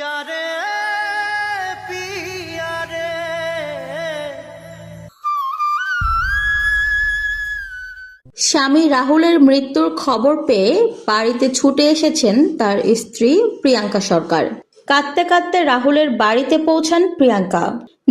पिया रे पिया रे। স্বামী রাহুলের মৃত্যুর খবর পেয়ে বাড়িতে ছুটে এসেছেন তার স্ত্রী প্রিয়াঙ্কা সরকার। কাঁদতে কাঁদতে রাহুলের বাড়িতে পৌঁছান প্রিয়াঙ্কা।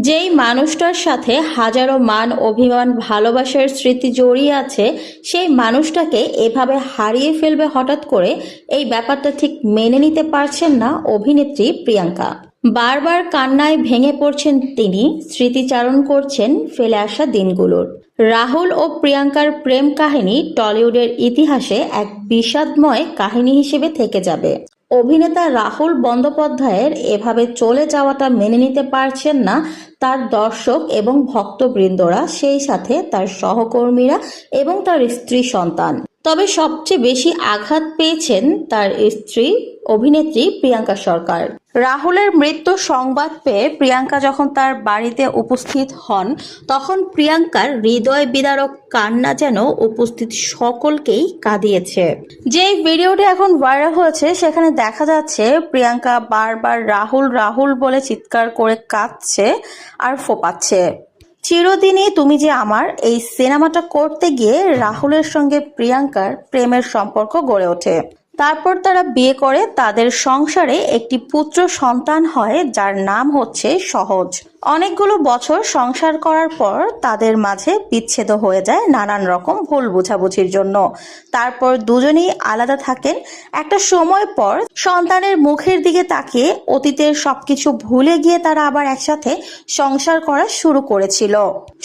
যেই মানুষটার সাথে হাজারো মান অভিমান ভালোবাসার স্মৃতি জড়িয়ে আছে, সেই মানুষটাকে এভাবে হারিয়ে ফেলবে হঠাৎ করে, এই ব্যাপারটা ঠিক মেনে নিতে পারছেন না অভিনেত্রী প্রিয়াঙ্কা। বারবার কান্নায় ভেঙে পড়ছেন তিনি, স্মৃতিচারণ করছেন ফেলে আসা দিনগুলোর। রাহুল ও প্রিয়াঙ্কার প্রেম কাহিনী টলিউডের ইতিহাসে এক বিষাদময় কাহিনী হিসেবে থেকে যাবে। অভিনেতা রাহুল বন্দ্যোপাধ্যায়ের এভাবে চলে যাওয়াটা মেনে নিতে পারছেন না তার দর্শক এবং ভক্তবৃন্দরা, সেই সাথে তার সহকর্মীরা এবং তার স্ত্রী সন্তান। তবে সবচেয়ে বেশি আঘাত পেয়েছেন তার স্ত্রী অভিনেত্রী প্রিয়াঙ্কা সরকার। রাহুলের মৃত্যুর সংবাদ পেয়ে প্রিয়াঙ্কা যখন তার বাড়িতে উপস্থিত হন, তখন প্রিয়াঙ্কার হৃদয় বিদারক কান্না যেন উপস্থিত সকলকেই কাঁদিয়েছে। যে ভিডিওটি এখন ভাইরাল হয়েছে সেখানে দেখা যাচ্ছে প্রিয়াঙ্কা বারবার রাহুল রাহুল বলে চিৎকার করে কাঁদছে আর ফোঁপাচ্ছে। চিরদিনই তুমি যে আমার এই সিনেমাটা করতে গিয়ে রাহুলের সঙ্গে প্রিয়াঙ্কার প্রেমের সম্পর্ক গড়ে ওঠে। তারপর তারা বিয়ে করে, তাদের সংসারে একটি পুত্র সন্তান হয় যার নাম হচ্ছে সহজ। অনেকগুলো বছর সংসার করার পর তাদের মাঝে বিচ্ছেদ হয়ে যায় নানান রকম ভুল বোঝাবুঝির জন্য। তারপর দুজনেই আলাদা থাকেন। একটা সময় পর সন্তানের মুখের দিকে তাকিয়ে অতীতের সবকিছু ভুলে গিয়ে তারা আবার একসাথে সংসার করা শুরু করেছিল।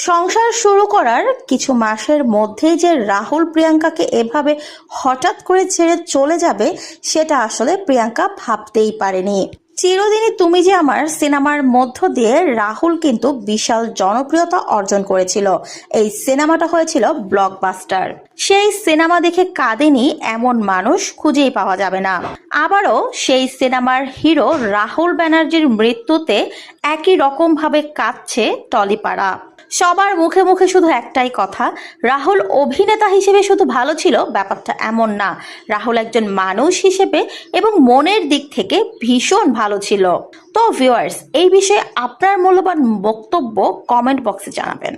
সংসার শুরু করার কিছু মাসের মধ্যেই যে রাহুল প্রিয়াঙ্কাকে এভাবে হঠাৎ করে ছেড়ে চলে যাবে, সেটা আসলে প্রিয়াঙ্কা ভাবতেই পারেনি। চিরদিনই তুমি যে আমার সিনেমার মধ্য দিয়ে রাহুল কিন্তু বিশাল জনপ্রিয়তা অর্জন করেছিল। এই সিনেমাটা হয়েছিল ব্লকবাস্টার। সেই সিনেমা দেখে কাঁদেনি এমন মানুষ খুঁজেই পাওয়া যাবে না। আবারও সেই সিনেমার হিরো রাহুল ব্যানার্জির মৃত্যুতে একই রকম ভাবে কাঁদছে টলিপাড়া। সবার মুখে মুখে শুধু একটাই কথা, রাহুল অভিনেতা হিসেবে শুধু ভালো ছিল ব্যাপারটা এমন না, রাহুল একজন মানুষ হিসেবে এবং মনের দিক থেকে ভীষণ ভালো ছিল। তো ভিউয়ার্স, এই বিষয়ে আপনার মূল্যবান বক্তব্য কমেন্ট বক্সে জানাবেন।